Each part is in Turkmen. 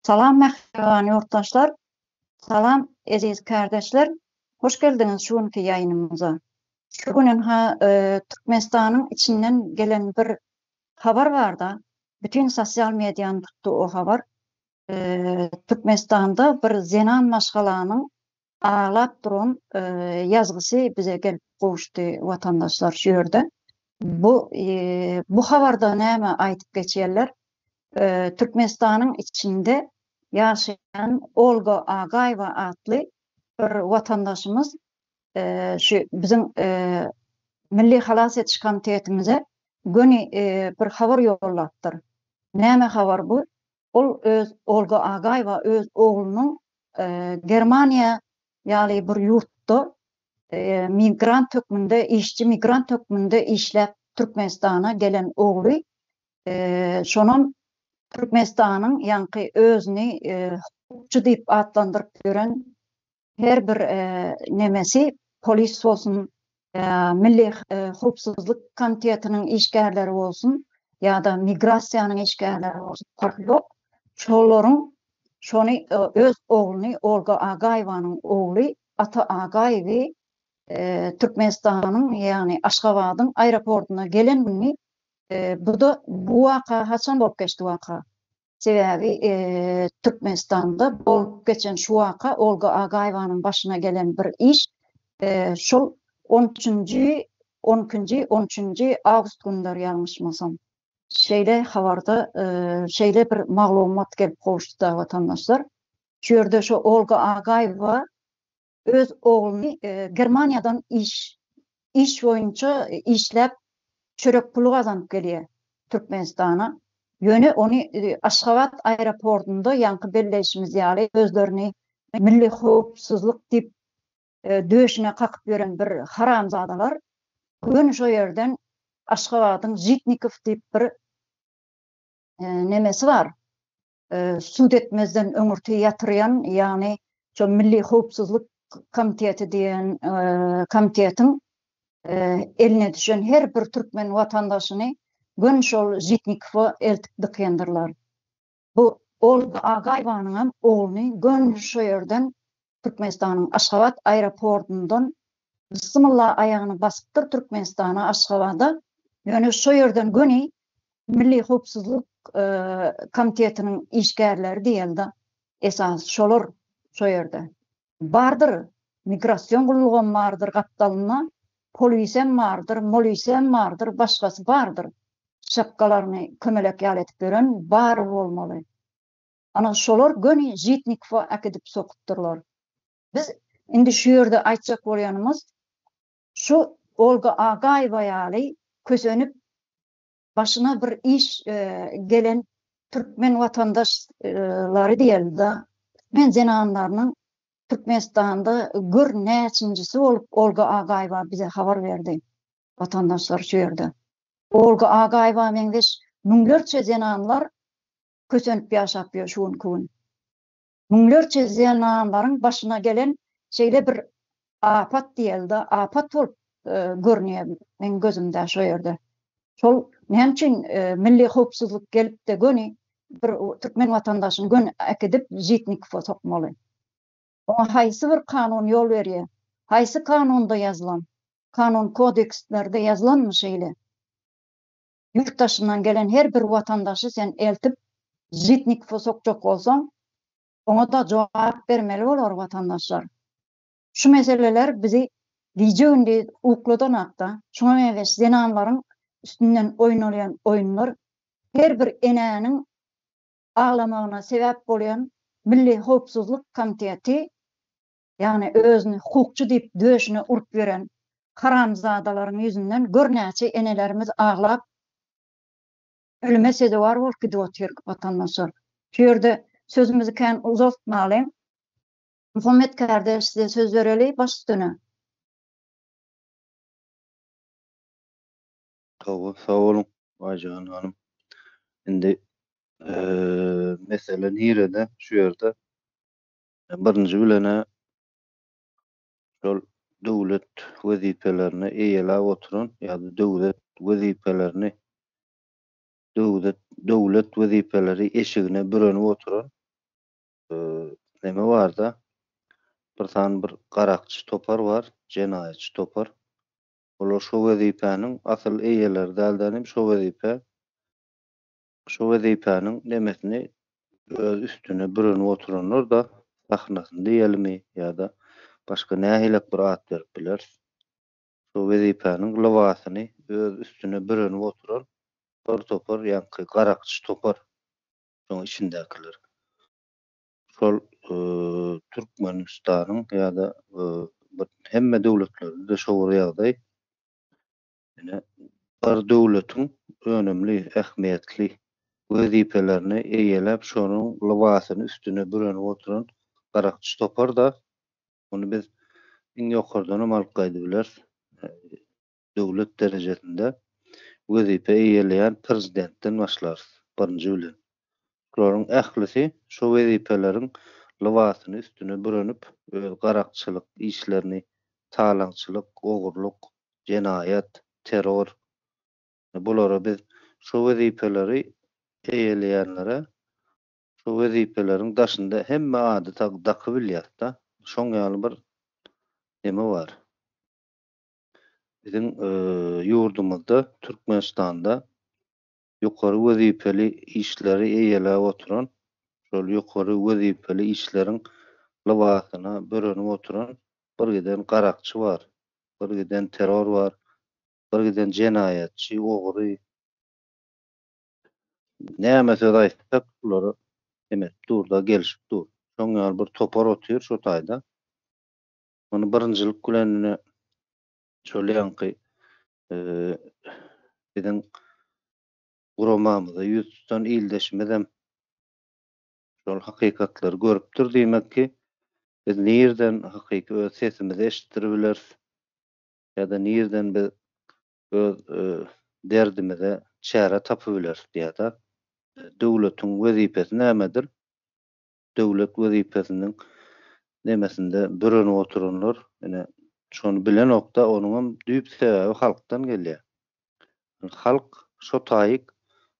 Salam mähkemany yurttaşlar, salam eziz kardeşler. Hoş geldiniz şuňky ýaýnymyza. Şu günün Türkmenistanyň içinden gelen bir habar barda. Bütün sosial mediýany tutdy o habar. Türkmenistanda bir zenan maşgalanyň aglap duran ýazgysy bize gelip gowuşdy watandaşlar şu ýerde. Bu habarda näme aýtyp geçýärler? Türkmenistanyň içinde ýaşaýan Olga Agaýewa atly bir watandaşymız şu bizim Milli Halas etiş komitetimize göni bir habar ýollapdyr. Näme habar bu? Ol öz Olga Agaýewa öz oglunyň Germaniýa ýaly bir ýurtda migrant tökmünde, işçi migrant tökmünde işläp Türkmenistana gelen ogly şonuň Türkmenistanyň ýanky özüni hukukçy diýip atlandyryp gören her bir nemesi polis bolsun, Milli Howpsuzlyk Komitetiniň işgärleri bolsun ýa-da migrasiýanyň işgärleri bolsun, farky ýok. Şolaryň şony öz ogluny Olga Agaýewanyň ogly Ata Agaýewy Türkmenistanyň ýani Aşgabatyň aeroportuna gelen günni bu waka haçan bolup geçdi waka? Sebäbi Türkmenistanda bolup geçen şu waka Olga Agaýewanyň başyna gelen bir iş şol 13-nji awgust günleri ýalňyşmasam. Şeýle habarda şeýle bir maglumat gelip gowuşdy da watandaşlar. Şu ýerde şu Olga Agaýewa öz ogluny Germaniýadan iş boýunça işläp çörek pulu gazanyp gelýär Türkmenistana. Ýöne ony Aşgabat aeroportunda ýanky belleşimiz ýaly özlerini milli howpsuzlyk diýip döşüne kakyp beren bir haramzadalar gün şo ýerden Aşgabatyň Jitnikov diýip bir nemesi bar. Sud etmezden öňürti ýatyrýan, ýani şo Milli Howpsuzlyk Komiteti diýen komitetiň eline düşen her bir Türkmen watandaşyny gün şol Jitnikowa eltip dykýandyrlar. Bu Olga Agaýewanyň ogluny gün şo ýerden Türkmenistanyň Aşgabat aeroportundan bismillah aýagyny basypdyr Türkmenistana Aşgabada. Ýöne şo ýerden göni Milli Howpsuzlyk Komitetiniň işgärleri diýildi. Esas şolar şo ýerde. Bardyr, migrasiýon gullugy bardyr gapdalyna, polisem bardyr, molisem bardyr, başgasy bardyr. Şapkalaryny kömelek ýal etip beren bar bolmaly. Ana şolar göni Jitnikowa akydip sokupdyrlar. Biz indi şu ýerde aýtjak bolýanymyz şu Olga Agaýewa ýaly kösenip başyna bir iş gelen Türkmen watandaşlary diýildi. Men zenanlarynyň Türkmenistanda gür näçinjisi bolup Olga Agaýewa bize habar berdi. Watandaşlar şu ýerde. Olga Agaýewa meňdeş müňlerçe zenanlar kösenip ýaşap ýöşüň gün. Müňlerçe zenanlaryň başyna gelen şeýle bir apat diýildi. Apat bolup görnýär men gözümde şu ýerde. Şol näçin milli howpsuzlyk gelip de göni bir Türkmen watandaşyny gün akydip Jitnikowa sokmaly. Oňa haýsy bir kanun ýol berýär? Haýsy kanunda ýazylan? Kanun kodekslerde ýazylanmy şeýle? Ýurtdaşyndan gelen her bir watandaşy sen eltip Jitnikowa sokjak bolsaň, oňa da jogap bermeli bolar watandaşlar. Şu meseleler bizi diýjeginde ukladan akda. Şoňa meňzeş zenanlaryň üstünden oýnalýan oýunlar her bir enäniň ağlamagyna sebäp bolýan Milli Howpsuzlyk Komiteti ýani özüni hukukçy diýip döşüne urup beren haramzadalaryň ýüzünden görnäçe enelerimiz aglap ölüme sedewar bolup gidip otyr watandaşlar. Şu ýerde sözümüzi kän uzatmaly. Muhammed kardeş size söz bereli baş üstüne. Sağ olun Aycan Hanım. Şimdi mesele nirede şu yerde birinci bilene şol döwlet wezipelerine eýelä oturan ýa-da döwlet wezipelerini döwlet wezipeleri eşigine bürenip oturan neme var da bir garakçy topar bar, jenaýatçy topar. Olar şo wezipäniň asyl eýeleri däldinim şo wezipäniň nemesini öz üstüne bürünip oturanlar da sahnasynda diýelmi ýa-da başga nähilek bir at berip biler. Şo wezipäniň lawasyny öz üstüne bürünip oturan bir topar ýa-da garakçy topar. Şoň içindekiler. Şol Türkmenistanyň ýa-da hemme döwletlerinde şo bir ýagdaý. Ine bir döwletiň önemli, ähmiýetli wezipelerini eýelep şonuň lawasyny üstüne bürünip oturan garakçy topar da onu biz iň ýokardan alyp gaýdybiler. Döwlet derejesinde wezipe eýeleýän prezidentden başlar birinji bilen. Şolaryň ählisi şo wezipeleriň lawasyny üstüne bürünip garakçylyk işlerini, talaňçylyk, ogurluk, jenaýat, terror bulara biz şo wezipeleri eýeleýänlere şo wezipeleriň daşynda hemme ady daky bilýär da. Şoň ýaly bir neme bar. Bizim ýurdumyzda Türkmenistanda ýokary wezipeli işleri eýelep oturan, şol ýokary wezipeli işleriň lawasyna bürünip oturan bir giden garakçy bar, bir giden terror bar, bir giden jenaýatçy, ogry. Näme söz aýtsak bulary emes, durda gelişip dur. Şoň ýaly bir topar otur şo taýda. Muny birinjilik gülenine şol ýanky bizim guramamyza ýüz tutan ildeşimizem şol hakykatlary görüpdir diýmekki, biz nirden hakyky öz sesimizi eşitdirbiler ýa-da nirden biz öz derdimize çäre tapybiler diýär-de. Döwletiň wezipesi nämedir? Döwlet wezipesiniň nemesinde bürünip oturanlar, ene şonu bilen okda onuň düýp sebebi halkdan gelýär. Halk şo taýyk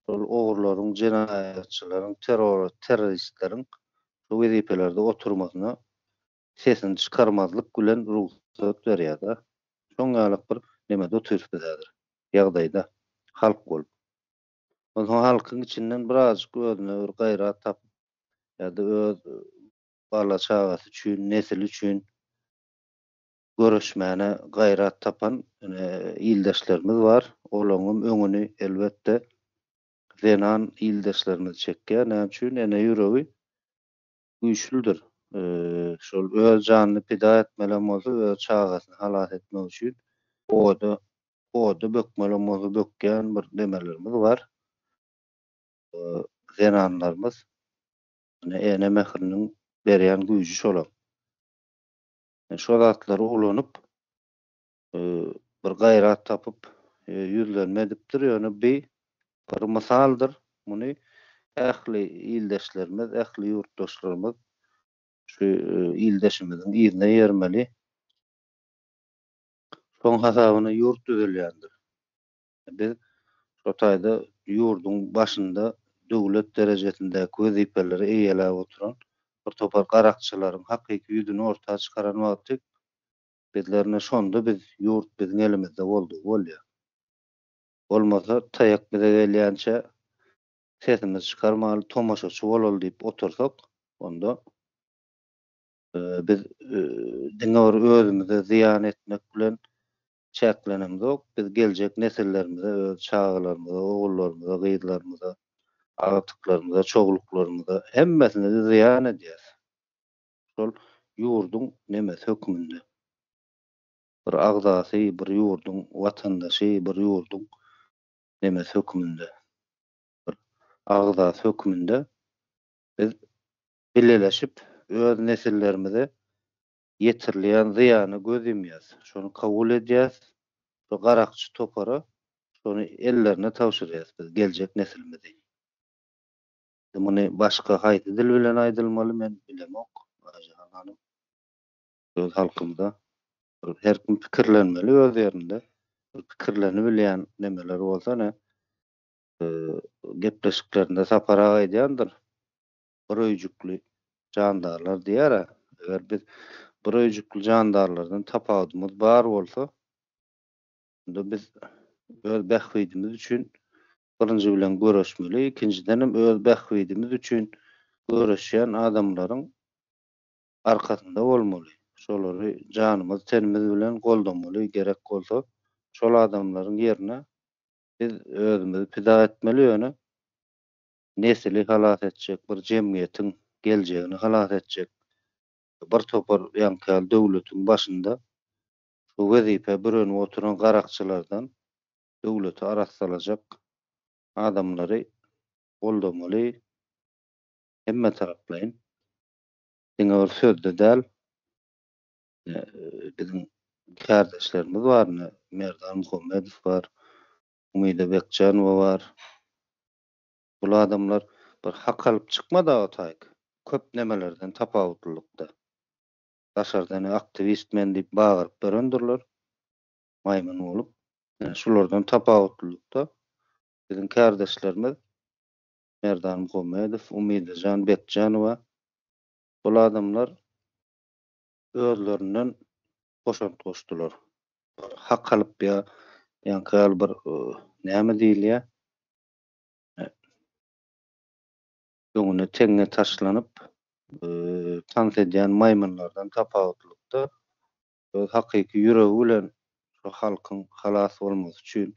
ol ogurlaryň, jenaýatçylaryň, terroristleriň şo wezipelerde oturmasyna sesini çykarmazlyk bilen ruhsat berýär-de. Şoň ýaly bir nemede oturýardyr. Ýagdaýda halk bolup. Onuň halkyň içinden birazjyk özüne bir gaýrat tap ýa-da öz bala çagasy üçin, nesil üçin görüşmäne gaýrat tapan ildeşlerimiz bar. Olaryň öňüni elbetde zenan ildeşlerimiz çekýär. Näme üçin? Ene ýüregi güýçlüdir. Şol öz janyny pida etmelen bolsa, öz çagasyny halat etmek üçin oda bökmelen bolsa bökýän bir demelerimiz bar. Zenanlarymız ene mehiriniň berýän güýji şolar. Şo zatlary ulanyp bir gaýrat tapyp ýüzlenme edipdir. Ýöne bir mysaldyr. Muny ähli ildeşlerimiz, ähli ýurtdaşlarymız şu ildeşimiziň ýerine ýermeli. Şoň hasabyna ýurt düzelýändir. Biz şo taýda ýurduň başynda döwlet derejesindäki wezipeleri eýelep oturan bir topar garakçylaryň hakyky ýüzüni ortaga çykaran wagty bizlerine şonda biz ýurt bizniň elimizde boldy bolýar. Bolmasa taýak bize gelýänçe sesimizi çykarmaly, tomaşaçy bolaly diýip otursak, onda biz diňe özümize ziýan etmek bilen çäklenenok. Biz geljek nesillerimize, öz çagalarymyza, ogullarymyza, gyzlarymyza, agtyklarymyza, çogluklarymyza hemmesine ziýan edýär. Şol ýurduň nemesi hökmünde. Bir agzasy, bir ýurduň watandaşy, bir ýurduň nemesi hökmünde. Bir agzasy hökmünde biz bileleşip öz nesillerimize ýetirilýän ziýany gözlemýäs. Şonu kabul edýäs. Şo garakçy topara şonu ellerine tawşyrýas biz geljek nesilimize. Muny başga haýdy dil bilen aýdylmaly men bilemok. Ajahan hanym öz halkymda her kim pikirlenmeli öz ýerinde. Pikirleni bilýän nemeler bolsa ne gepleşiklerinde sapara aýdýandyr. Bir öýjükli jandarlar diýär. Eger biz bir öýjükli jandarlardan tapawutymyz bar bolsa, onda biz öz bähwidimiz üçin birinji bilen göreşmeli, ikinciden hem öz bähwidimiz üçin göreşýän adamlaryň arkasynda bolmaly. Şolary janymyz, tenimiz bilen goldamaly, gerek bolsa şol adamlaryň ýerine biz özümizi pida etmeli ýöne nesli halat etjek bir jemgyýetiň geljegini halat etjek bir topar ýankyl döwletiň başynda şu wezipe bürünip oturan garakçylardan döwleti arassalajak adamlary goldamaly, hemme taraplaýyn. Diňe bir sözde däl, bizim kardeşlerimiz var, Merdan Muhammedow var, Umida Bekjanowa var. Bu adamlar bir hak alyp çykmada otaýk. Köp nemelerden tapawutlykda. Daşardan aktivist men diýip bagyryp berendirler. Maýmyn bolup, şulardan tapawutlykda bizim kardeşlerimiz Merdan Muhammedow, Umidajan Bekjanowa bu adamlar özlerinden boşant goşdular. Hak alyp ýa-ni bir näme diýilýär? Öňüne teňe taşlanyp tans edýän maýmynlardan tapawutlykda öz hakyky ýüregi bilen şu halkyň halas bolmasy üçin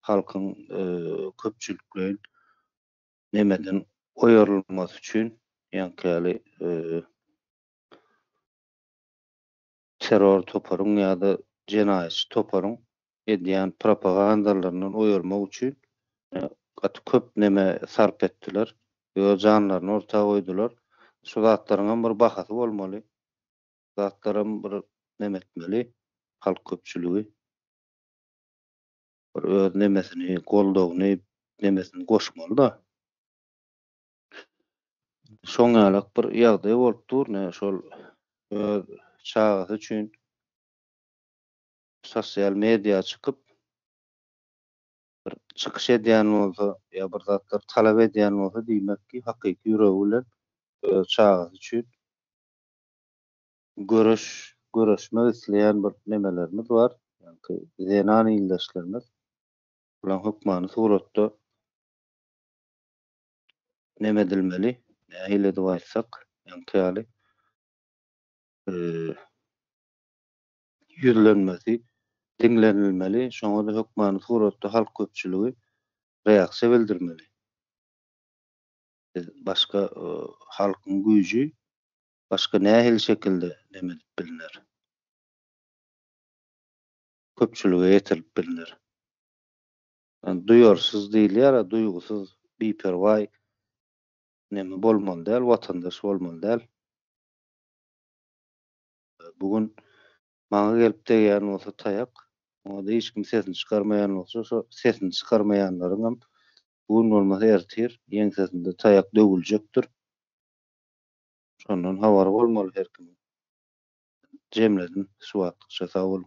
halkyň köpçüliklerin nemeden oýarylmasy üçin ýankyly terror toparyň ýa-da jenaýatçy toparyň edýän propagandalaryndan oýarmak üçin köp neme sarp etdiler. Öz janlaryny ortaga goýdular. Şu zatlaryň bir bahasy bolmaly. Zatlarym bir neme etmeli, halk köpçüligi bir öz nemesini, goldawyny, nemesini goşmaly da. Şoňalak bir ýagdaý bolup dur, şol öz çagasy üçin sosial media çykyp bir çykyş edýän bolsa ýa bir zatlar talap edýän bolsa diýmekki hakyky ýüregi bilen öz çagasy üçin göreşmek isleýän bir nemelerimiz bar. Ýani zenan ýyldaşlarymyz bulan hukmany suratda neme edilmeli, nähile diýip aýtsak, ýani ýüzlenmesi, diňlenilmeli, şoňa da hukmany suratda halk köpçüligi reaksiýa bildirmeli. Başga halkyň güýji başga nähili şekilde neme edip bilinär. Köpçülige ýetirip bilinär. Duýarsyz diýilýär, duýgusuz, biperway neme bolmaly däl, watandaş bolmaly däl. Bugun maňa gelip degýän bolsa taýak, onda hiç kim sesini çykarmaýan bolsa, şo sesini çykarmaýanlaryň hem bugun bolmasa ertir, ýeňsesinde taýak döwüljekdir. Şondan habar bolmaly her kim. Jemledin, suwatça sag bol.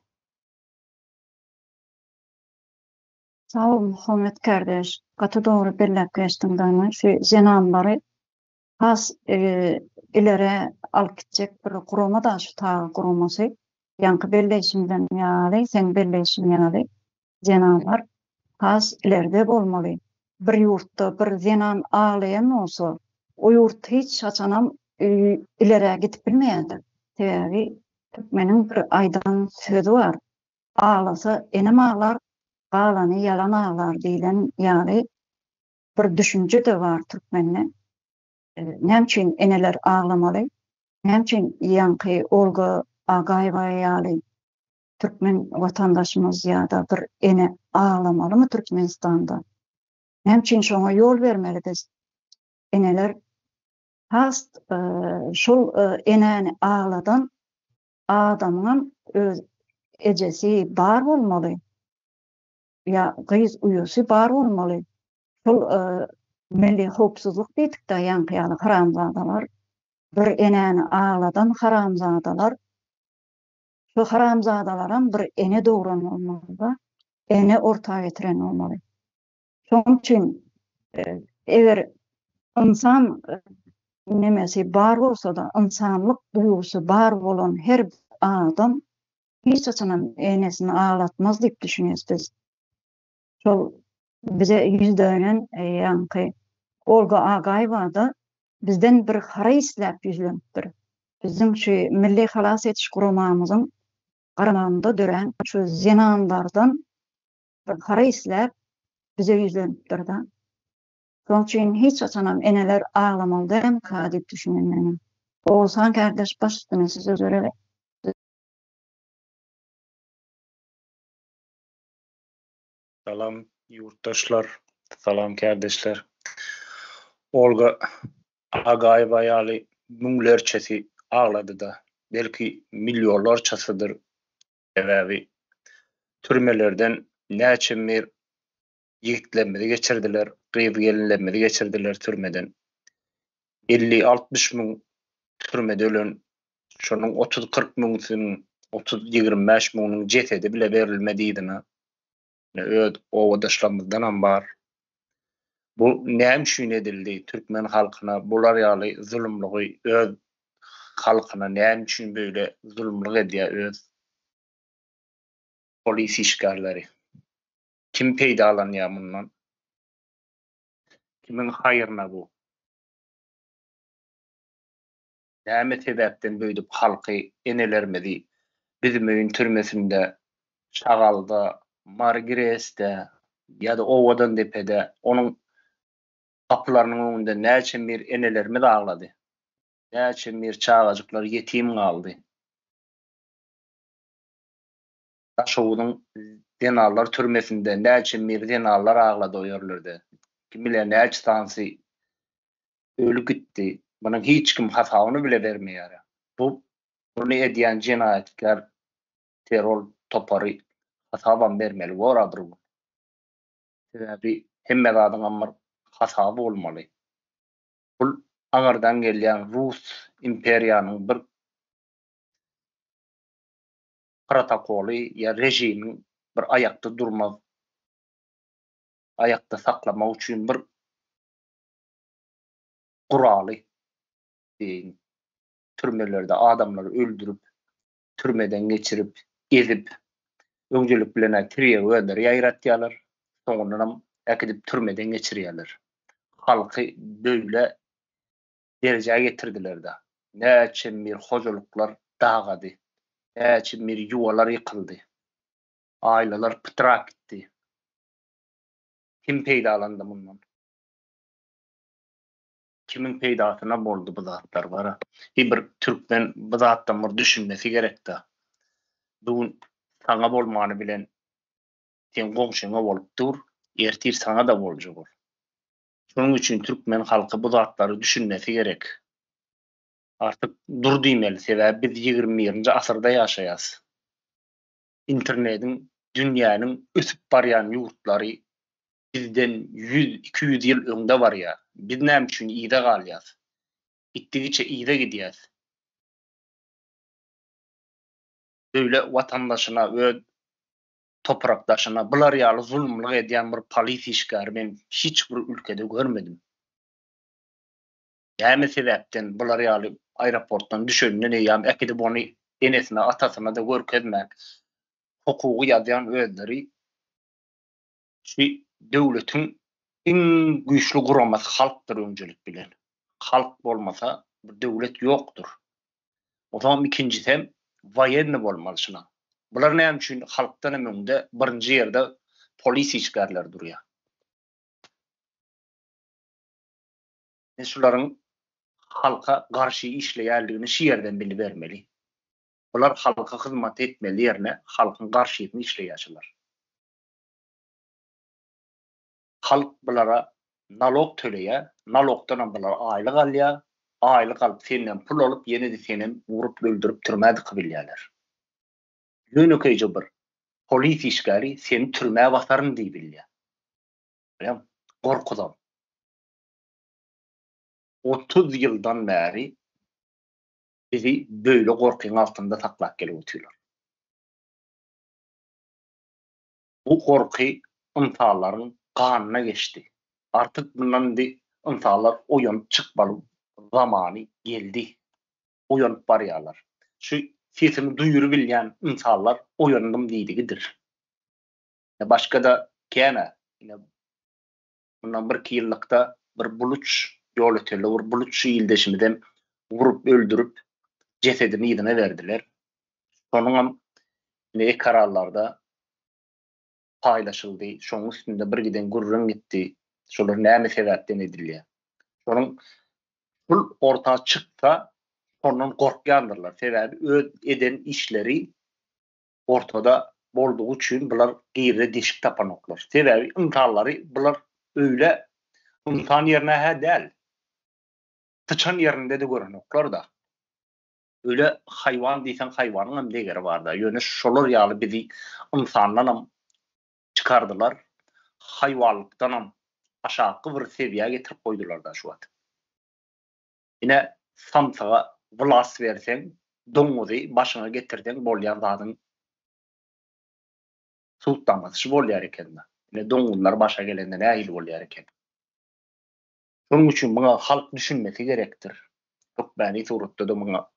Sağ ol Muhammed kardeş. Gata doğru belläp geçdiňden şu jenanlary has ilere alyp gitjek bir gurama da şu taý guramasy. Ýanky belleşimden ýaly, sen belleşim ýaly jenanlar has ilerde bolmaly. Bir ýurtda bir jenan aglayan bolsa, o ýurt hiç haçanam ilere gitip bilmeýändir. Sebäbi meniň bir aýdan sözü bar. Ağlasa enem ağlar, galany yalan ağlar diýilen ýaly bir düşünje de bar türkmenne. Nämçin eneler ağlamaly? Nämçin ýanky Olga Agaýewa ýaly türkmen watandaşymyz ýa-da bir ene ağlamalymy Türkmenistanda? Nämçin şoňa ýol bermelidiz? Eneler hast şol eneni ağladan adamyň öz ejesi bar bolmaly. Ya gyz uýusy bar bolmaly. Şol milli howpsuzlyk diýdik da ýanky haramzadalar. Bir eneni ağladan haramzadalar. Şu haramzadalarym bir ene dogran bolmaly da, ene ortaga getiren bolmaly. Şoň üçin eger insan nemesi bar bolsa da insanlyk duýgusy bar bolan her bir adam hiç saçanam enesini ağlatmaz diýip düşünýäs biz. Şol bize yüzlenen ýa-ni Olga Agaýewa da bizden bir hara isläp yüzlenipdir. Bizim şu milli halas etiş guramamyzyň garamagynda dören şu zenanlardan bir hara isläp bize yüzlenipdir da. Şoň üçin hiç saçanam eneler ağlamaly dem ka diýip düşünýän. Oğuzhan kardeş başladyň siz özüre. Salam yurttaşlar, salam kardeşler. Olga Agaýewa ýaly müňlerçesi ağlady da, belki milyonlarçasydyr sebäbi türmelerden näçe ýigitlerimizi geçirdiler, gyzy gelinlerimizi geçirdiler türmeden. 50-60 müň türmede ölen, şonuň 30-40 müňsiniň, 30-25 müňüň jesedi bile berilmediýidina. Öd owadaşlarymyzdan bar. Bu näme üçin edildi? Türkmen halkyna bular ýaly zulümlügi öz halkyna näme üçin böyle zulümlük edýär öz polis işgärleri? Kim peýdalanýar bundan? Kimin haýyryna bu? Näme sebäpden büýdüp halky enelerimizi bizim öýün türmesinde, Şagalda, Margiresde ýa-da Owadan depede onuň kapılarynyň öňünde näçe bir enelerimiz ağlady. Näçe bir çagajyklar ýetim galdy. Taşowunyň denallar türmesinde näçe bir denallar ağlady o ýerlerde. Kim bilen näçe tansy ölüp gitdi. Munyň hiç kim hasabyny bile bermeýär. Bunu edýän jenaýatkar, terror topary hasaban bermeli boradyr bu. Sebäbi hemme zadyň bir hasaby bolmaly. Bu aňardan gelýän Rus imperiýanyň bir protokoly ýa rejimiň bir aýakda durmak, aýakda saklamak üçin bir guraly diýin. Türmelerde adamlary öldürüp, türmeden geçirip, ezip, öňçelik bilen tirýe gönder ýaýratýarlar. Soňra äkidip türmeden geçirýärler. Halky böyle derejäge getirdiler de. Näçe bir hojuluklar dagady. Näçe bir ýuwalar ýykyldy. Aileler pytrak gitdi. Kim peýdalandy bundan? Kimin peýdasyna boldy bu zatlar bara? Bir türkmen bu zatdan bir düşünmesi gerek de. Bugun saňa bolmany bilen sen goňşuňa bolup dur, ertir saňa da boljak ol. Şonuň üçin türkmen halky bu zatlary düşünmesi gerek. Artık dur diýmeli, sebäbi biz 21-nji asyrda ýaşaýas. Internetiň, dünýäniň ösüp barýan ýurtlary bizden 100-200 ýyl öňde barýar. Biz näme üçin ýyda galýas? Gitdigiçe ýyda gidýäs. Böyle watandaşyna we toprakdaşyna bular ýaly zulümlük edýän bir polis işgäri men hiç bir ülkede görmedim. Näme sebäpden bular ýaly aeroportdan düşenden ýa-da äkidip ony enesine, atasyna da görkezmek hukugy ýazýan özleri şu döwletiň iň güýçli guramasy halkdyr öňçelik bilen. Halk bolmasa bir döwlet ýokdur. O zaman ikincisi wayenny bolmaly şuna. Bular näme üçin halkdan öňde birinji ýerde polis işgärleri durýar. Şularyň halka garşy işleýärligini şu ýerden bilip bermeli. Bular halka hyzmat etmeli ýerine halkyň garşysyny işleýärler. Halk bulara nalog töleýär, nalogdan bular aýlyk alýar, aýlyk alyp senden pul alyp ýene-de seni urup öldürüp türmäde bilýärler. Ýönekeýje bir polis işgäri seni türmäge basaryn diýip bilýär. Bilýän, gorkudan. 30 ýyldan bäri bizi böyle gorkyň altynda saklap gelip oturýar. Bu gorky ymtallaryň ganyna geçdi. Artık bundan di ymtallar oýan çykmaly, zamanı geldi. Uyanıp barýarlar. Şu sesini duyury bilýän insanlar uyandım diýdigidir. Başga da kene bundan bir ýyllykda bir buluç ýol öteli, bir buluç ýyldeşimden vurup öldürüp cesedini ýygyna berdiler. Şonuňam ekrarlarda paylaşıldy. Şonuň üstünde bir giden gurrun gitdi. Şolar näme sebäpden edilýär? Şonuň bul ortağa çyksa ondan gorkýandyrlar. Sebäbi öz eden işleri ortada boldugy üçin bular gyrre deşik tapanoklar. Sebäbi ymtallary bular öýle insan ýerine däl. Tıçan ýerinde de görenoklar da. Öyle hayvan diýsen hayvanyň hem degeri bar da. Ýöne şolar ýaly bizi insanlardan çıkardılar. Hayvanlıktan aşağı bir seviye getirip koydular da şu an. Yine samsağa vlas versen, domuzu başına getirden bolyan zadın sultanması bolýar eken. Yine domuzlar başa gelende nähil bolýar eken. Şonuň üçin buna halk düşünmesi gerektir. Çok bäni suratda da buna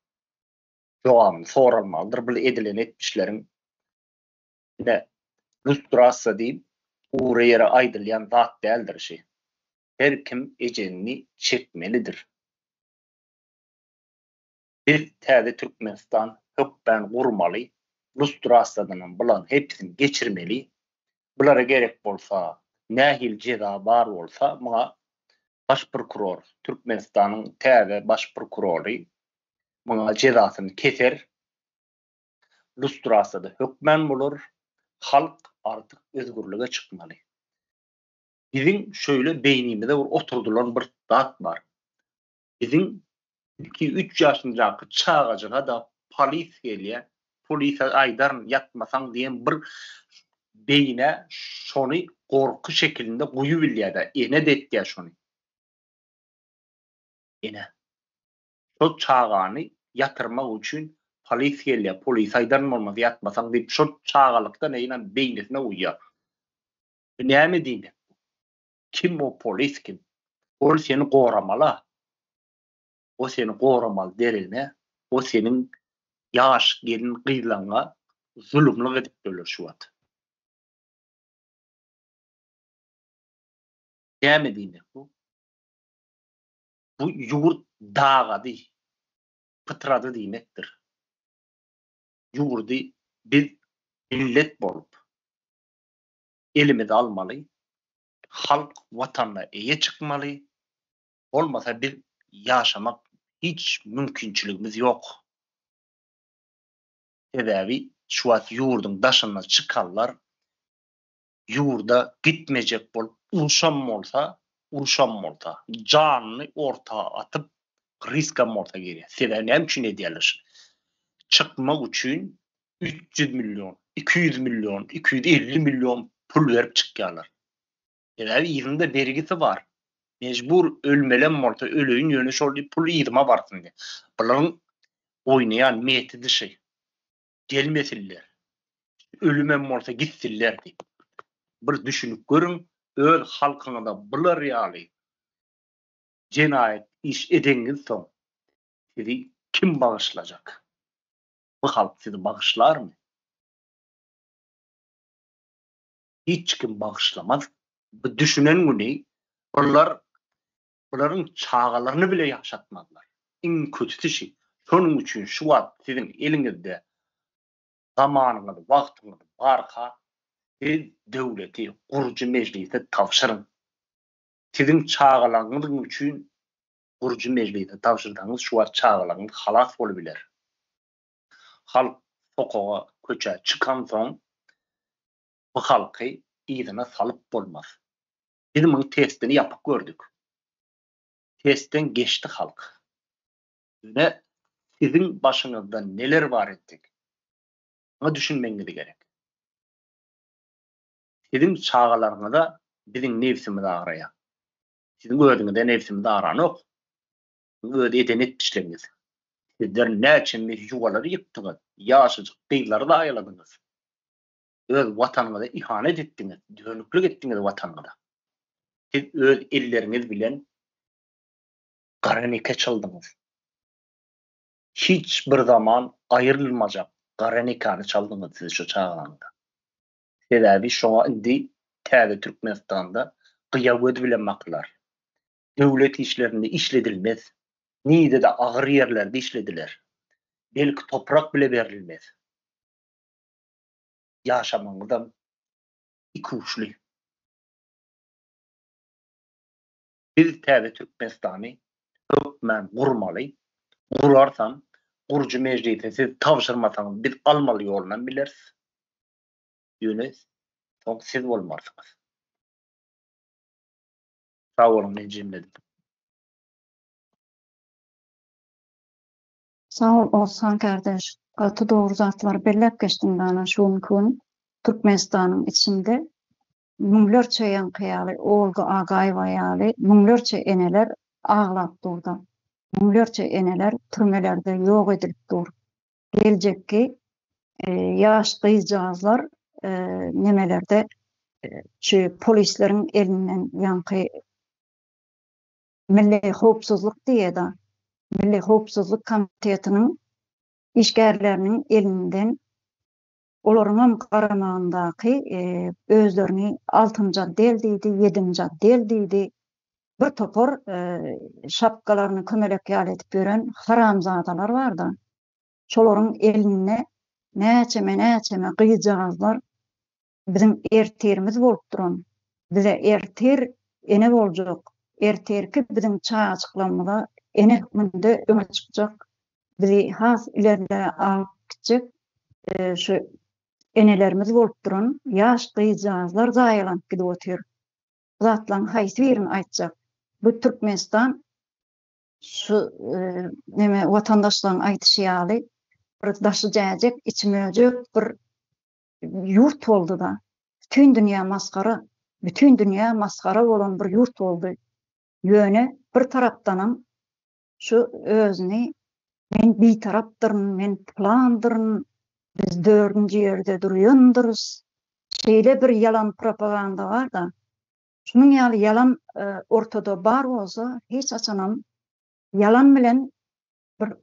jogamy soralmalydyr. Bu edilen etmişleriň yine lustrasa diýip uğra yere aydylýan zat däldir şi. Her kim ejenini çekmelidir. Bir täze Türkmenistan hökmen gurmaly, lustrasadan bulan hepsini geçirmeli. Bulara gerek bolsa, nähil jeza bar bolsa, muňa baş prokuror, Türkmenistanyň täze baş prokurory muňa jezasyny keser. Lustrasada hökmen bolur. Halk artık özgürlüğe çıkmalı. Bizim şöyle beynimizde oturdulan bir zat var. Bizim 2-3 yaşındaky çağacağa da polis gelýär. Polise aýdaryn yatmasaň diýen bir beyne şonu gorku şekilinde guýup bilýär da. Ene detýär şonu. Ene. Şo çağany yatırmak üçin polis gelýär. Polis aýdaryn bolmaz yatmasaň diýip şo çağalykda neýle beýnesine uýýar. Näme diýmek? Kim o polis kim? O seni goramaly. O seni goramaly derine, o senin yaş gelin gyzlaňa zulümlük edip döler şu wagt. Näme diýmek bu? Bu ýurt dağady, pıtrady diýmekdir. Ýurdy biz millet bolup elimizi almaly. Halk watanyna eýe çykmaly. Olmasa bir ýaşamak hiç mümkinçiligimiz ýok. Sebäbi şu wagt ýurduň daşyna çıkarlar. Ýurda gitmejek bolup urşan bolsa, janyny ortağa atyp riska morta gerýär. Sebäbi näme üçin edýärler? Çykmak üçin 300 milyon, 200 milyon, 250 milyon pul berip çykýarlar. Sebäbi ýyrynda bergisi bar. Mecbur ölmelen morta öleýin ýöne şol pul ýyryma barsyn diýip. Bularyň oýnaýan meti dişi. Gelmesinler. Ölümen morta gitsinler diýip. Bir düşünüp görün, öz halkyňyza bular ýaly jenaýet iş edeňiz soň sizi kim bagyşlajak? Bu halk sizi bagyşlarmy? Hiç kim bagyşlamaz. Bu düşünen güni bularyň çağalaryny bile ýaşatmadylar. Iň kötüsi şi. Şonuň üçin şu wagt siziň eliňizde zamanyňyzy, wagtyňyzy barka siz döwleti, gurjy mejlise tapşyryň. Siziň çağalaryňyz üçin gurjy mejlise tapşyrdyňyz şu wagt çağalaryňyz halas bolup biler. Halk sokağa köçe çıkan soň bu halky ýygyna salyp bolmaz. Biz muň testini yapyp gördük. Testten geçti halk. Ne sizin başınızda neler var ettik? Ama düşünmeniz gerek. Sizin çağalarınızda bizim nefsimiz ağraya. Sizin gördüğünüzde nefsimiz ağranok. Öde eden etmişleriniz. Sizler ne için bir yuvaları yıktınız? Yaşıcık kıyıları da ayıladınız. Öz vatanınıza ihanet ettiniz. Dönüklük ettiniz vatanınıza. Siz öz elleriniz bilen Garanike çaldyňyz. Hiç bir zaman ayrılmajak garanikany çaldyňyz siz şu çağlanda. Sebäbi şoňa indi täze Türkmenistanda gyýaböd bilen maklar. Döwlet işlerinde işledilmez. Nide de agyr yerlerde işlediler. Belki toprak bile berilmez. Yaşamaňyzda iki uçly. Biz täze Türkmenistany hökmen gurmaly. Gurarsan, gurju meclise siz tawşyrmasaňyz biz almaly ýolundan bilersiz. Ýöne soň siz bolmarsyňyz. Sağ olun, men jemledim. Sağ ol Oğuzhan kardeş. Atı doğru zatlar bellep geçtin bana şu gün Türkmenistan'ın içinde müňlerçe ýankyýaly, olga agaýwa ýaly, müňlerçe eneler ağlap durdy. Müňlerçe eneler türmelerde ýok edilip dur. Geljekki ýaş gyzjazlar nemelerde şu polisleriň elinden ýanky Milli Howpsuzlyk diýedi. Milli Howpsuzlyk Komitetiniň işgärleriniň elinden olaryň garamagyndaky özlerini 6-njy del diýdi, 7-nji del diýdi. Bir topor şapkalaryny kömelek ýaly edip beren haramzadalar bardy. Şolaryň eline näçeme gyzjazlar bizim erterimiz bolup duran. Bize erter ene boljak. Erterki bizim çağa açyklanmaga ene hükmünde öňe çykjak. Bizi has ileride alyp gitjek. Şu enelerimiz bolup duran ýaş gyzjazlar zaýalanıp gidip otyr. Zatlaryň haýsy birini aýtjak. Bu Türkmenistan şu neme watandaşlaryň aýdyşy bir daşyjak, içmejek bir ýurt boldy da. Bütün dünya maskara bolan bir ýurt boldy. Ýöne bir tarapdanam şu özüni men bir tarapdyryn, men plandyryn, biz 4-nji ýerde durýandyrys. Şeýle bir yalan propaganda bar da. Şunun ýaly yalan ortada bar bolsa, hiç açanam yalan bilen bir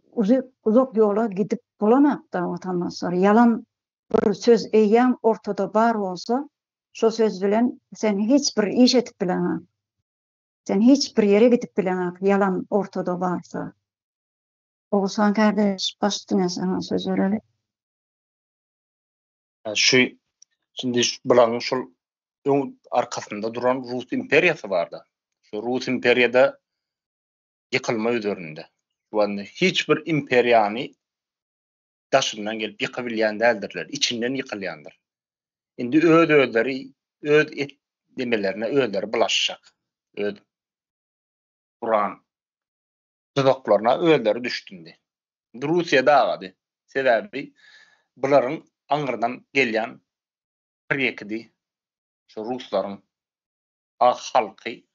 uzak ýola gidip bolamak da watandaşlar. Yalan bir söz eýýän ortada bar bolsa, şo söz bilen sen hiç bir iş etip bileňäk. Sen hiç bir yere gidip bileňäk, yalan ortada barsa. Oğuzhan kardeş, başladyň sana söz bereli. Şimdi bularň şol arkasında duran Rus imperiýasy bardy. Şu Rus imperiýada ýykylma üzerinde. Yani hiç bir imperiýany daşyndan gelip ýykabilýän däldirler, içinden ýykylýandyr. Indi özleri demelerine özleri bulaşacak. Öz Kur'an tuzaklaryna özleri düşdündi. Russiýa dağady. Sebäbi bularyň aňyrdan gelýän prekidi şu Ruslaryň halky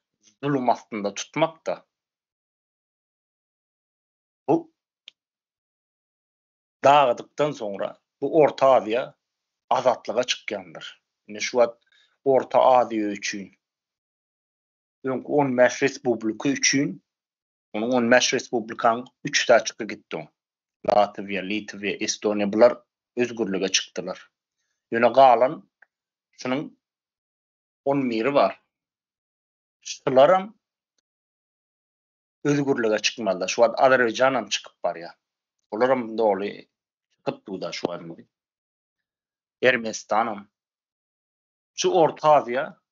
zulüm astynda tutmakda. Bu dağıdıktan sonra bu Orta Aziya azatlyga çykýandyr. Ine şu wagt Orta Aziya üçin 15 respublika üçin onun 15 respublikanyň 3 taçyky gitdi. Latviýa, Litwe, Estoniýa bular özgürlüge çykdylar. Ýöne galan şunun 10 miri bar. Şularam özgürlüge çykmadylar. Şu wagt Azerbaýjanam çykyp barýar. Olaram doly çıkıp da şu an. Ermenistanam. Şu Orta Aziya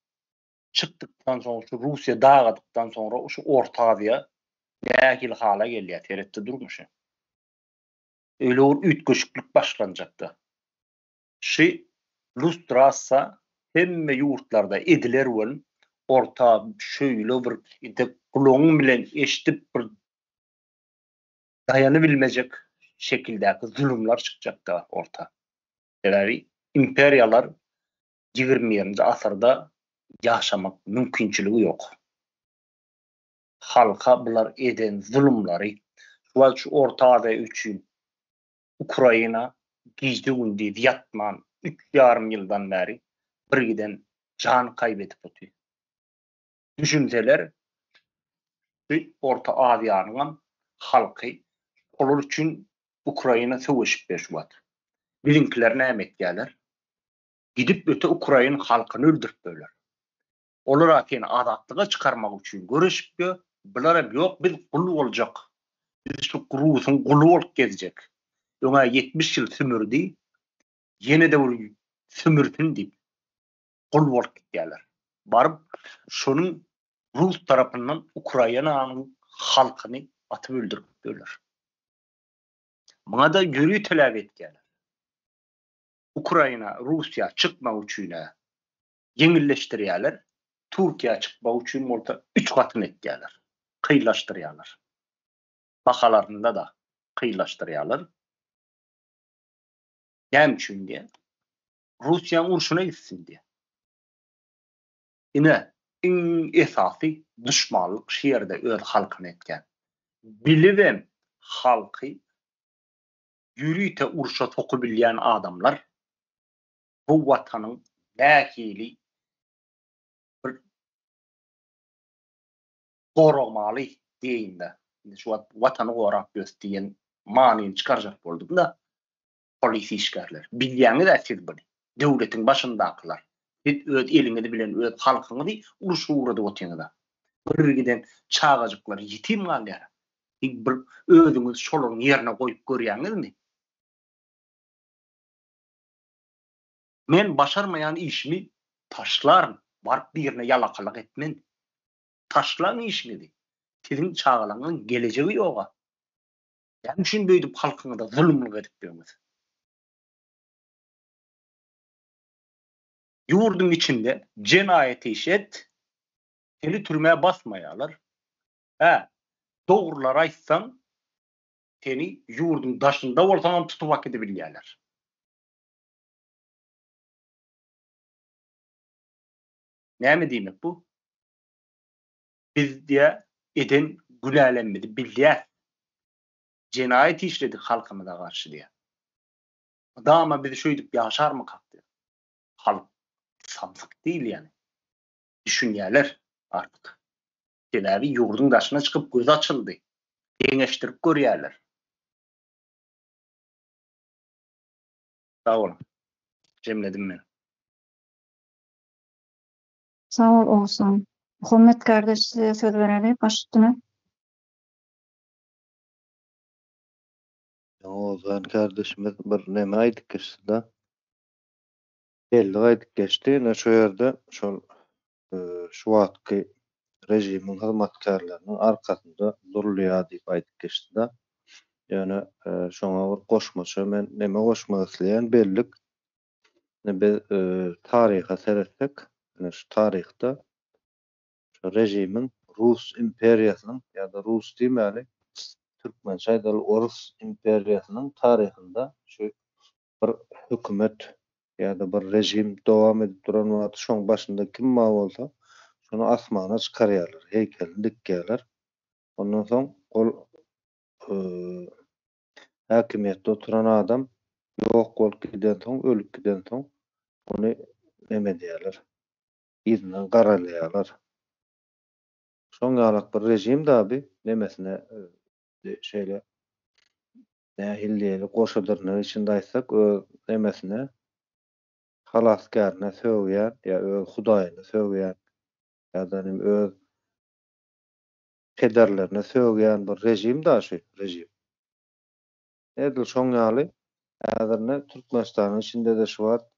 çıktıktan sonra, şu Rusya dağıdıktan sonra şu Orta Aziya nähil hala gelýär, teretde durmuş. Öyle bir ütgüşlük başlanjaktı. Şu lustrasa hemme ýurtlarda ediler bolan orta şöyle bir kulağın bilen eşitip bir dayanı bilmeyecek şekildeki zulümler çıkacaktı orta. Yani imperiyalar 20. asırda yaşamak mümkünçülüğü yok. Halka bular eden zulümleri şu Orta Aziya üçün Ukrayna gizli gündüz yatman 3,5 yıldan beri bir giden can kaybetip otuyor. Düşünseler Orta Aziýanyň halky olar üçin Ukraina söwüşip berýär. Birinkiler näme etýärler? Gidip öte Ukraina halkyny öldürip berler. Olar aken azatlyga çykarmak üçin görüşipdi. Bular ýok, biz gulu boljak. Biz şu Rusyň gulu bolup gezjek. Öňe 70 ýyl sümürdi. Ýene-de ol sümürtün diýip gulu bolup gitýärler. Baryp şonuň Rus tarapyndan Ukrainanyň halkyny atyp öldürip berler. Muňa da ýürüýi talap etýärler. Ukraina, Russiýa çykmak üçin ýeňilleşdirýärler. Türkiýe çykmak üçin bolsa 3 gatyny etýärler. Kıylaşdırýarlar. Bahalarında da kıylaşdırýarlar. Näme üçin diýe? Russiýanyň urşuna gitsin diýe. Ine esasy düşmanlyk şeýerde öz halkyny etken. Bilibem halky ýürüýte urşa sokup bilýän adamlar bu watanyň näkili bir goramaly diýinde. Şu watany gorap gösteren manyny çykarjak boldyk da polis işgärler. Bilýäňi de siz bili. Döwletiň başyndakylar. Siz öz eliňizi bilen öz halkyňyzy urşa uğradyp otýaňyzda. Bir giden çağajyklar ýetim galýar. Bir özüňiz şolaryň ýerine goýup görýäňizmi? Men başarmayan işimi taşlarım. Barıp birine yalakalık etmen. Taşlan işmedi. Sizin çağılanın geleceği yoga. Yani şun böyüdüp halkına da zulümlük edip diyoruz. Yurdun içinde cinayeti işet, seni türmeye basmayalar. Doğrular aytsan, seni yurdun daşında olsan tutup hak edebilirler. Näme diýmek bu? Biz diye eden gülälenmedi, bilýär. Cinayet işledik halkymyza garşy diye. Dama bizi şöýdip ýaşarmy hakdy? Halk samsyk değil yani. Düşünýärler artık. Teläbi yurdun daşına çıkıp göz açıldy. Deňeşdirip görýärler. Sağ olun. Cemledim men. Sağ ol Oğuzhan. Muhammed kardeş size söz verelim. Başüstüne. Oğuzhan kardeşimiz bir näme aýdyp geçdi da. Belli aýdyp geçdi. Ine şu ýerde şol şu wagtky rejimiň hyzmatkarlarynyň arkasynda durulýar diýip aýdyp geçdi da. Ýöne şoňa bir goşmaça men näme goşmak isleýän bellik. Biz taryha seretdik. Şu taryhda şu rejimiň Rus imperiýasynyň ýa-da Rus diýmeli Türkmençe aýdaly Orus imperiýasynyň taryhynda şu bir hökümet ýa-da bir rejim dowam edip duran wagt şoň başynda kim ma bolsa şonu asmana çykarýarlar, heykelini dikýärler. Ondan soň ol häkimiýetde oturan adam ýok bolup giden soň, ölüp giden soň ony näme diýerler? İznen garalaýarlar. Şoň ýaly bir rejim daby nemesine şeýle nähilli goşadyrny içinde aýtsak nemesine halaskarna söwýän ýa öz hudaýyna söwýän ýa-da öz pederlerine söwýän bir rejim da şu rejim. Edil şoň ýaly häzirne Türkmenistanyň içinde de şu wagt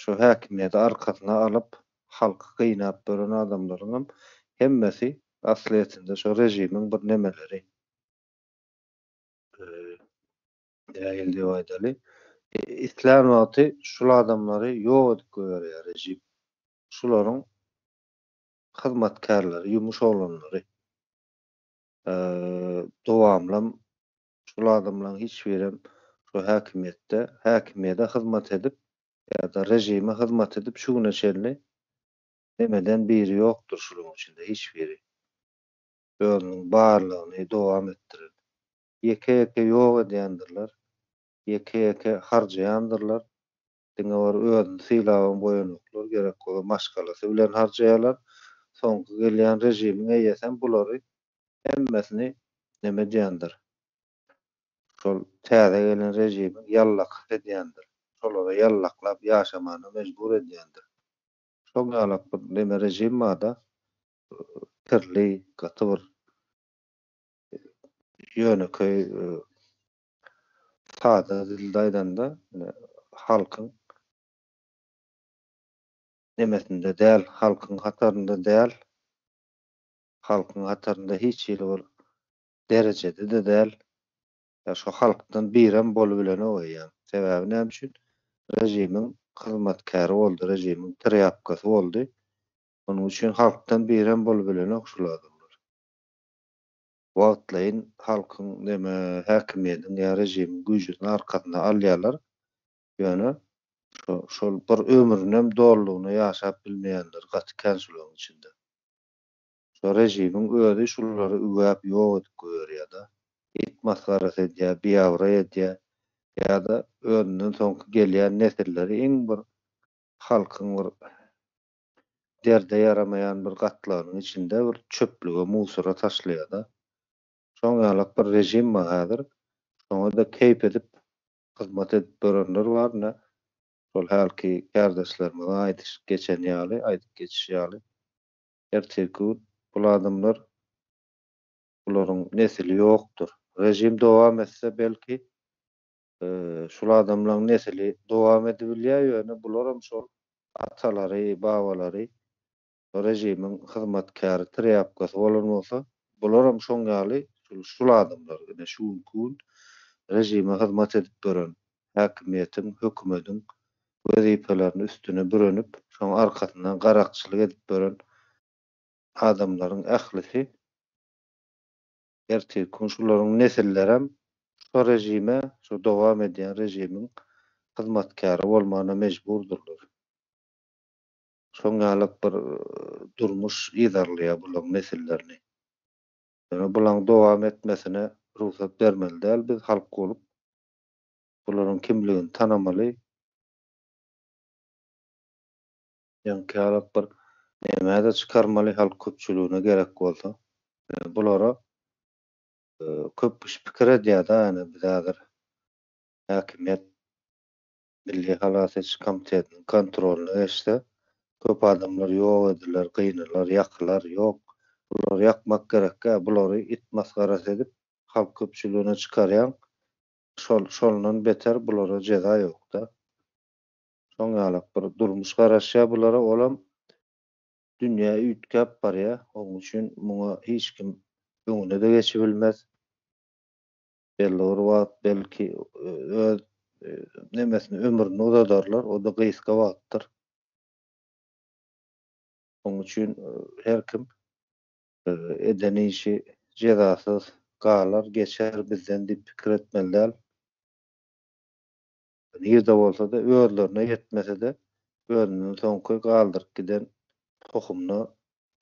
şu häkimiýeti arkasyna alyp halky gynap beren adamlaryň hemmesi asliýetinde şu rejimiň bir nemeleri däl diýip aýdaly. İslam wagty şol adamlary ýok edip goýarýar rejim. Şolaryň hyzmatkarlary, ýumuş oglanlary dowamlam şol adamlaryň hiç berem şu häkimiýete hyzmat edip ýa-da rejime hyzmat edip şu güne çelni demeden biri ýokdur şunyň içinde hiç biri. Özüniň barlygyny dowam etdirir. Ýeke ýok edýändirler. Ýeke harjaýandyrlar. Diňe bar özüni sylawan boýanoklar gerek bolan maşgalasy bilen harjaýarlar. Soňky gelýän rejimiň eýesen bulary emmesini neme diýendir. Şol täze gelen rejimi ýallak edýändir. Şolara ýallaklap ýaşamana mejbur edýändir. Şol ýalak bir neme rejim bada kirli, gaty bir ýöneköy sada dilde aýdanda halkyň nemesinde däl, halkyň hatarynda däl, halkyň hatarynda hiç ýeri bir derejede de däl. Ya şu halkdan birem bolup bilene oýan. Sebäbi näme üçin? Rejimiň hyzmatkary boldy, rejimiň tiryapkasy boldy. Onuň üçin halkdan birem bolup bilene okşuladyrlar. Wagtlaýyn halkyň neme häkimiýetiň ýa rejimiň güýjüni arkasynda alýarlar. Ýöne şol bir ömürnem dollugyny ýaşap bilmeýänler gaty känçiliginiň içinde. Şo rejimiň özi şulary üwäp ýok edip görýär-de. İt masgarasy edýär, biýawra edýär ýa-da özünden soňky gelýän nesilleri iň bir halkyň bir derde yaramayan bir gatlaryň içinde bir çöplüge, musora taşlaýar-da. Şoň ýalak bir rejim bar häzir. Şoňa da keýp edip hyzmat edip berenler barna. Şol halky kardeşlerime aýdyş geçen ýaly, aýdyp geçiş ýaly. Gerçekçi bu adamlar bularyň nesili ýokdur. Rejim dowam etse belki şol adamlaryň nesili dowam edebilýär ýöne bularam şol atalary, babalary rejimiň hyzmatkary, tiryapkasy bolan bolsa, bularam şoň ýaly şol adamlar ene şu gün rejime hyzmat edip beren häkimiýetiň, hökümetiň wezipelerini üstüne bürenip, şoň arkasyndan garakçylyk edip beren adamlaryň ählisi gerçekten şolaryň nesillerem şu rejime, şu dowam edýän rejimiň hyzmatkary bolmana mejburdurlar. Şoň ýaly bir durmuş ýydarlýar bularyň nesillerini. Ýöne bularyň dowam etmesine ruhsat bermeli däl biz halk bolup bularyň kimligini tanamaly. Ýa-da bir näme çykarmaly halk köpçüligine gerek bolsa. Bulara köp pikir edýär-de ýani biz häzir häkimiýet Milli Halas Ediş Komitetiniň kontrolyna geçse köp adamlar ýok ediler, gynarlar, ýakylar, ýok. Bular ýakmak gerek, bulary it masgarasy edip halk köpçüligine çykarýan şolundan beter bulara jeza ýok-da. Şoň ýaly bir durmuş garaşýa bulara olam dünýä üýtgäp barýar. Onuň üçin muňa hiç kim öňüne de geçip bilmez. Belki öz nemesini ömrüni uzadarlar, o da gysga wagtdyr. Onuň üçin her kim edeni işi jezasyz galar, geçer bizden dip pikir etmeliler. Nirde bolsa da özlerine yetmese de özünden soňky galdyryp giden tohumna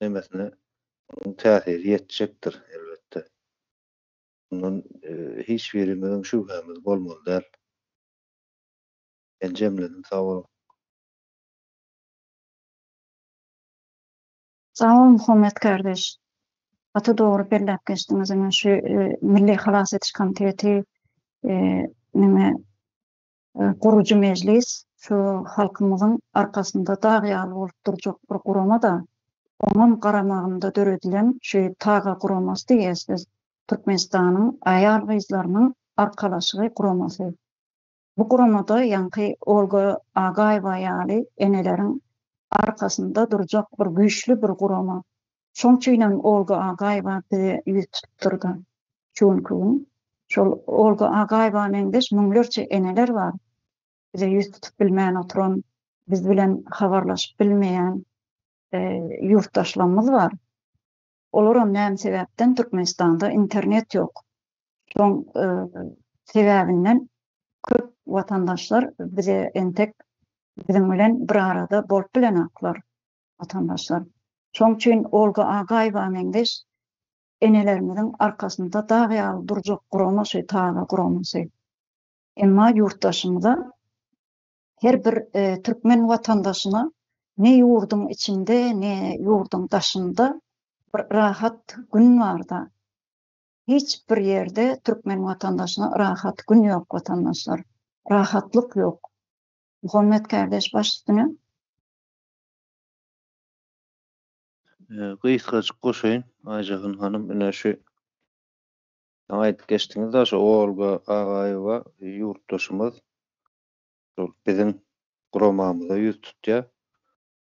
nemesine täsiri ýetjekdir elbetde. Bundan hiç birimiň şüphemiz bolmaly däl. Ben jemledim, sag bolun. Sağ ol Muhammed kardeş. Atı doğru belläp geçdiňiz men şu Milli Halas Ediş Komiteti neme gurucu meclis şu halkymyzyň arkasynda dagýaly bolup durjak bir gurama da onun garamagynda döredilen şu taga guramasy diýesiz. Türkmenistanyň aýal gyzlarynyň arkalaşygy guramasy. Bu guramada ýanky Olga Agaýewa ýaly eneleriň arkasynda durjak bir güýçli bir gurama. Şoňçyňdan Olga Agaýewa bizi ýüz tutturdy. Çünki şol Olga Agaýewa meňdeş müňlerçe eneler bar. Bize ýüz tutup bilmeýän oturan, biz bilen habarlaşyp bilmeýän ýurtdaşlarymyz bar. Olaram näme sebäpden Türkmenistanda internet ýok. Şoň sebäbinden köp watandaşlar bize entek biziň bilen bir arada bolup bilenaklar watandaşlar. Şoň üçin Olga Agaýewa meňdeş enelerimiziň arkasynda dagýaly durjak gurama şu taga guramasy. Emma ýurtdaşymyza her bir türkmen watandaşyna ne ýurdun içinde ne ýurdun daşynda bir rahat gün barda. hiç bir yerde Türkmen vatandaşına rahat gün yok vatandaşlar. Rahatlık yok. Muhammed kardeş baş üstüne. Gysgaçyk goşaýyn. Aýjagyn hanım ine şu aýdyp geçdiňiz da şu Olga Agaýewa ýurtdaşymyz şol biziň guramamyza ýüz tutýar.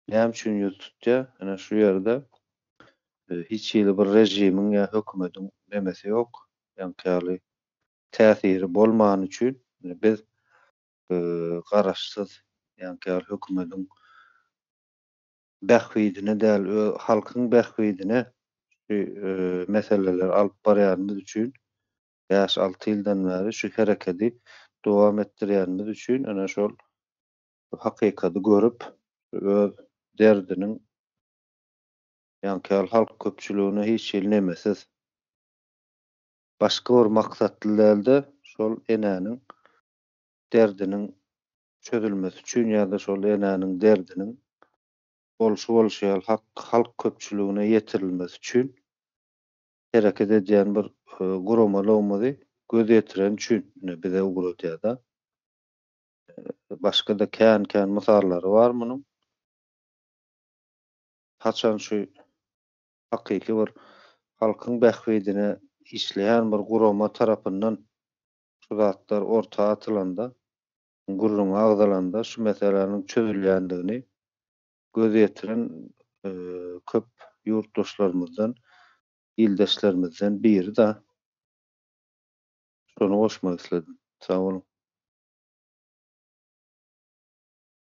Näme üçin ýüz tutýar? Ine şu ýerde hiç ýyly bir rejimiň ýa hökümetiň demesi ýok. Ýani täsiri bolman üçin biz garaşsyz ýani hökümetiň bähwidine däl halkyň bähwidine meseleler alyp barýanymyz üçin ýaş 6 ýyldan bäri şu hereketi dowam etdirýänimiz üçin ana şol hakykaty görüp öz derdiniň ýani halk köpçüligine hiç ýylnemesiz başga bir maksatly däldi şol enäniň derdiniň çözülmesi üçin ýa-da şol enäniň derdiniň bolşy halk köpçüligine ýetirilmesi üçin hereket edýän bir guramalagy göz ýetiren üçin bize uguratýar-da. Başga da kän mysallary bar munyň. Haçan şu hakyky bir halkyň bähwidine işleýän bir gurama tarapyndan şu zatlar ortaga atylanda, gurruna agdalanda şu meseleniň çözülýändigini göz ýetiren köp ýurtdaşlarymyzdan, ýyldaşlarymyzdan biri da. Şonu goşmak isledim. Sağ olun.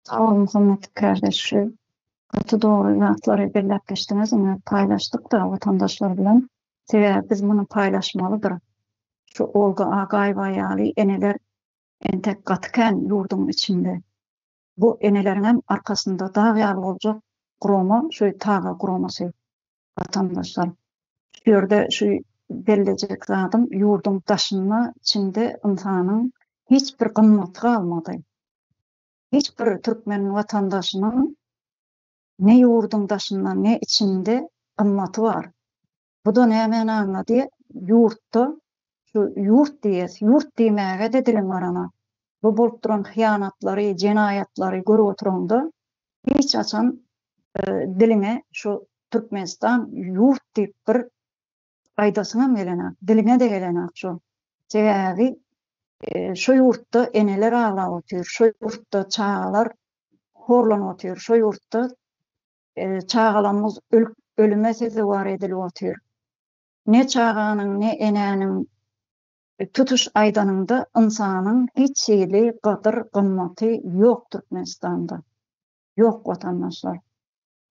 Sağ olun Muhammed kardeş. Katı doğru zatları birlep geçtiniz. Onu paylaştık da vatandaşlar bilen. Sebäbi biz bunu paylaşmalıdır. Şu Olga Agaýewa ýaly eneler entek gatken ýurduň içinde. Bu eneleriň arkasında dağ ýaly boljak gurama, şu taga guramasy vatandaşlar. Şu ýerde şu bellecek zatym ýurduň daşyna içinde insanyň hiç bir gymmaty galmady. Hiç bir Türkmen vatandaşynyň ne ýurduň daşynda ne içinde gymmaty bar. Bu da näme anlady? Ýurtda şu ýurt diýes, ýurt diýmäge de dilim barana. Bu bolup duran hyýanatlary, jenaýatlary görüp oturanda hiç açan diline şu Türkmenistan ýurt diýip bir aýdasyna gelenek, diline de gelenek şu. Sebäbi şu ýurtda eneler aglap otyr, şu ýurtda çagalar horlanyp otyr, şu ýurtda çagalarymyz ölüme sezi var edilip otyr. Ne çaganyň, ne enäniň tutuş aýdanynda insanyň hiç ýyly gadyr gymmaty ýok Türkmenistanda. Ýok vatandaşlar.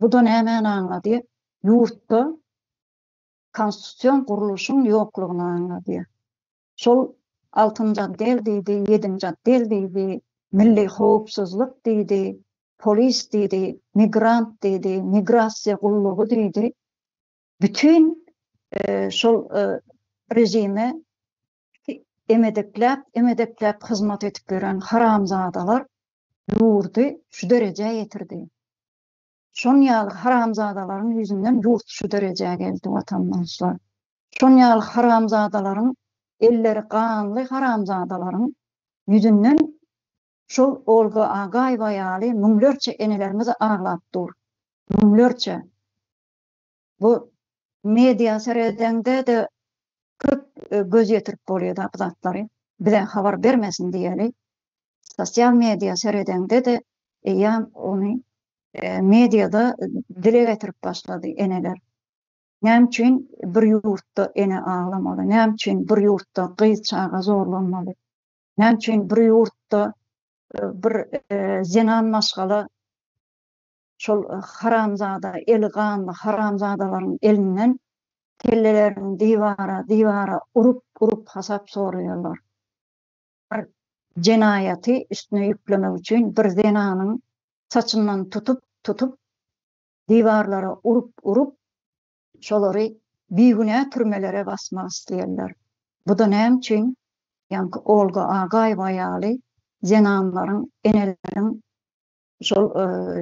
Bu da näme anlady? Ýurtda konstitusiýon guruluşyň ýoklugyny anlady. Şol 6-njy del diýdi, 7-nji del diýdi, milli howpsuzlyk diýdi, polis diýdi, migrant diýdi, migrasiýa gullugy diýdi. Bütün şol rejime emedekläp hyzmat etip beren haramzadalar ýurdy şu derejeye ýetirdi. Şon ýaly haramzadalaryň ýüzünden ýurt şu derejeye geldi vatandaşlar. Şon ýaly haramzadalaryň elleri kanly haramzadalaryň ýüzünden şol Olga Agaýewa ýaly müňlerçe enelerimizi ağlapdy. Müňlerçe. Bu media seredende de köp göz ýetirip bolýar bu zatlary. Bize habar bermesin diýeli. Sosial media seredende de ýa ony mediada dile getirip başlady eneler. Näme üçin bir ýurtda ene ağlamaly? Näme üçin bir ýurtda gyz çaga zorlanmaly? Näme üçin bir ýurtda bir zenan maşgala şol haramzada, elganly haramzadalaryň elinden kellelerini divara urup hasap soruyorlar. Bir cenaýaty üstüne yüklemek üçin bir zenanyň saçyndan tutup divarlara urup şolary biýgüne türmelere basmak isleýärler. Bu da näme üçin? Ýani Olga Agaýewa ýaly zenanlaryň, eneleriň şol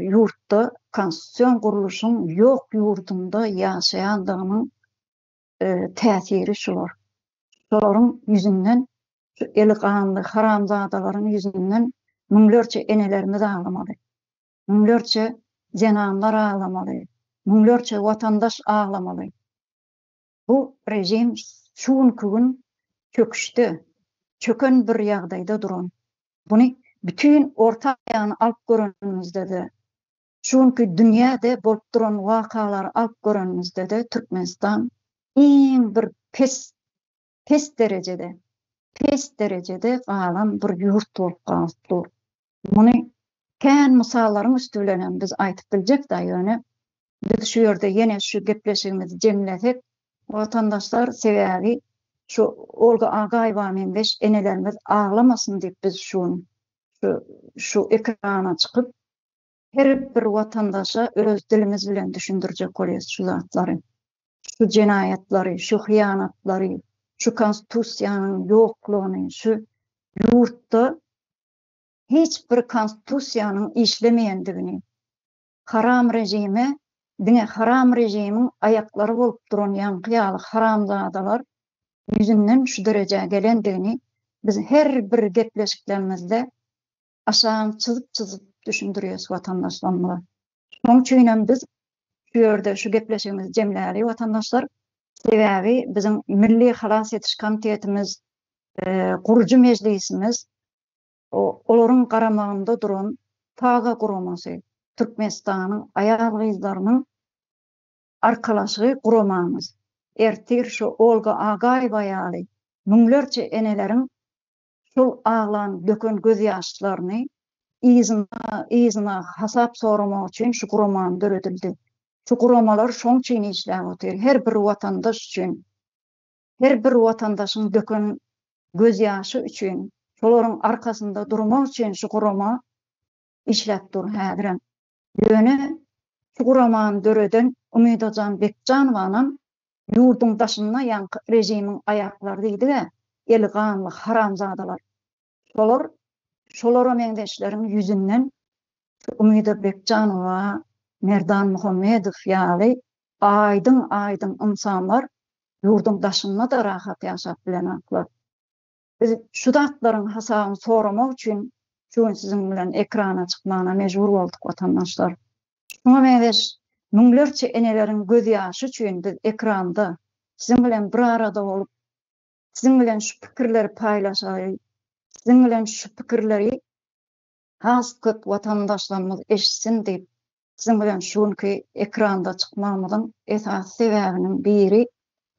ýurtda konstitusiýon guruluşyň ýok ýurdunda ýaşaýandygynyň täsiri şular. şolaryň yüzünden, şu eli kanly haramzadalaryň yüzünden müňlerçe enelerimiz ağlamaly. Müňlerçe jenanlar ağlamaly. Müňlerçe watandaş ağlamaly. Bu rejim şuňky gün çöküşdi. Çöken bir ýagdaýda duran. Buny bütün orta ýany alyp görenimizde-de, şuňky dünýäde bolup duran wakalary alyp görenimizde-de Türkmenistan iň bir pes derecede galan bir ýurt bolup galypdyr. Muny kän mysallaryň üstünden biz aýtyp biljek da ýöne biz şu ýerde ýene şu gepleşigimizi jemlesek, watandaşlar sebäbi şu Olga Agaýewa mendeş enelerimiz ağlamasın diýip biz şu ekrana çykyp her bir watandaşa öz dilimiz bilen düşündirjek bolýar şu zatlary. Şu jenaýatlary, şu hyýanatlary, şu konstitusiýanyň ýoklugyny, şu ýurtda hiç bir konstitusiýanyň işlemeýändigini, haram rejime, diňe haram rejimiň aýaklary bolup duran ýankyýaly haramzadalar yüzünden şu derece gelendigini biz her bir gepleşiklerimizde aşağı çyzyp düşündürýäs watandaşlarymyza. Şoň üçin biz şu ýerde şu gepleşigimizi jemläli watandaşlar, sebäbi bizim Milli Halas Etiş Komitetimiz, gurucu mejlisimiz olaryň garamagynda duran Taga guramasy, Türkmenistanyň aýal gyzlarynyň arkalaşygy guramamız. Ertir şu Olga Agaýewa ýaly müňlerçe eneleriň şol ağlan döken göz ýaşlaryny iýizine hasap soramak üçin şu guraman döredildi. Şu guramalar şoň üçin işläp otyr. Her bir watandaş üçin, her bir watandaşyň döken göz ýaşy üçin, şolaryň arkasynda durmak üçin şu gurama işläp dur häzirem. Ýöne şu guraman döreden Umydajan Bekjanowanyň ýurdun daşyna ýanky rejimiň aýaklary diýdi-de, eli ganly haramzadalar. Şolara meňdeşleriň yüzünden Umyda Bekjanowa, Merdan Muhammedow ýaly aýdyn insanlar ýurdun daşyna da rahat ýaşap bilen aklar. Biz şu zatlaryň hasabyny soramak üçin şu sizin bilen ekrana çykmana mejbur bolduk watandaşlar. Şoňa meňdeş müňlerçe eneleriň göz ýaşy üçin biz ekranda sizin bilen bir arada bolup sizin bilen şu pikirleri paýlaşaly, sizin bilen şu pikirleri has köp watandaşlarymyz eşitsin diýip sizin bilen şuňky ekranda çykmamyzyň esas sebäbiniň biri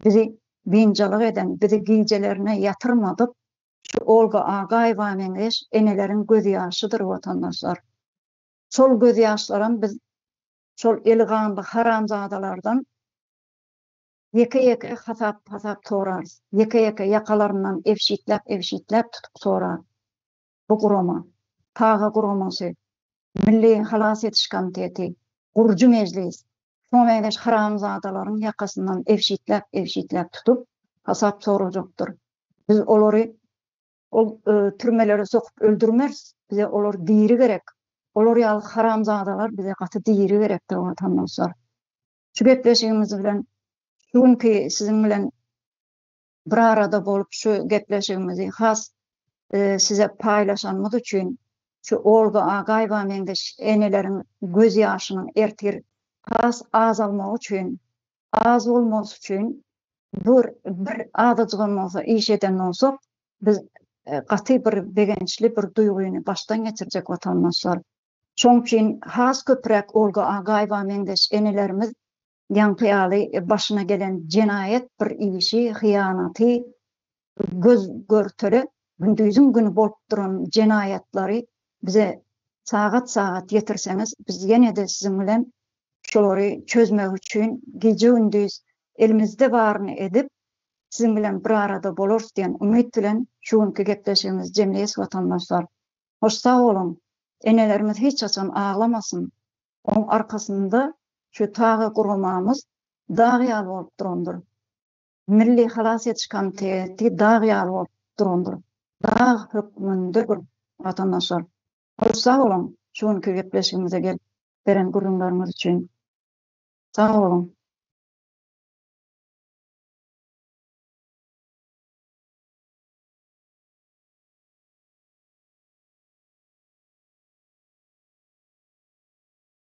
bizi binjalyk eden, bizi gijelerine ýatyrmadyp şu Olga Agaýewa meňdeş eneleriň göz ýaşydyr watandaşlar. Şol göz ýaşlaryň biz şol elganly haramzadalardan ýeke hasap sorarys. Ýeke ýakalaryndan evşitlep tutup sorar. Bu gurama, Taga guramasy, Milli Halas Etiş Komiteti, gurucu mejlis, şoň meňdeş haramzadalaryň ýakasyndan evşitlep tutup hasap sorajakdyr. Biz olary türmelere sokup öldürmez, bize olar diri gerek. Olar ýaly haramzadalar bize gaty diri gerek de watandaşlar. Şu gepleşigimiz bilen şuňky sizin bilen bir arada bolup şu gepleşigimizi has size paýlaşanmyz üçin şu Olga Agaýewa meňdeş eneleriň göz ýaşynyň ertir has azalmak üçin, az bolmak üçin bir adaçgynmasa iş eden olsak biz gaty bir begençli bir duýguny başdan geçirjek watandaşlar. Şoň üçin has köprek Olga Agaýewa meňdeş enelerimiz ýankyýaly başyna gelen jenaýet bir işi, hyýanaty, göz görteli gündüzün günü bolup duran jenaýatlary bize sagat yetirseňiz biz ýene-de sizin bilen şolary çözmek üçin gece gündüz elimizde barny edip sizin bilen bir arada boluruz diýen umyt bilen şuňky gepleşigimizi jemleýäs watandaşlar. Hoş sag bolun. Enelerimiz hiç açan ağlamasın. Onun arkasında şu Taga guramamız dağyal bolup durandyr. Milli Halas Etiş Komiteti dağyal bolup durandyr. Dağ hökmünde watandaşlar. Hoş sag bolun. Şuňky gepleşigimize gelip beren gurulmalarymyz üçin. Sag bolun.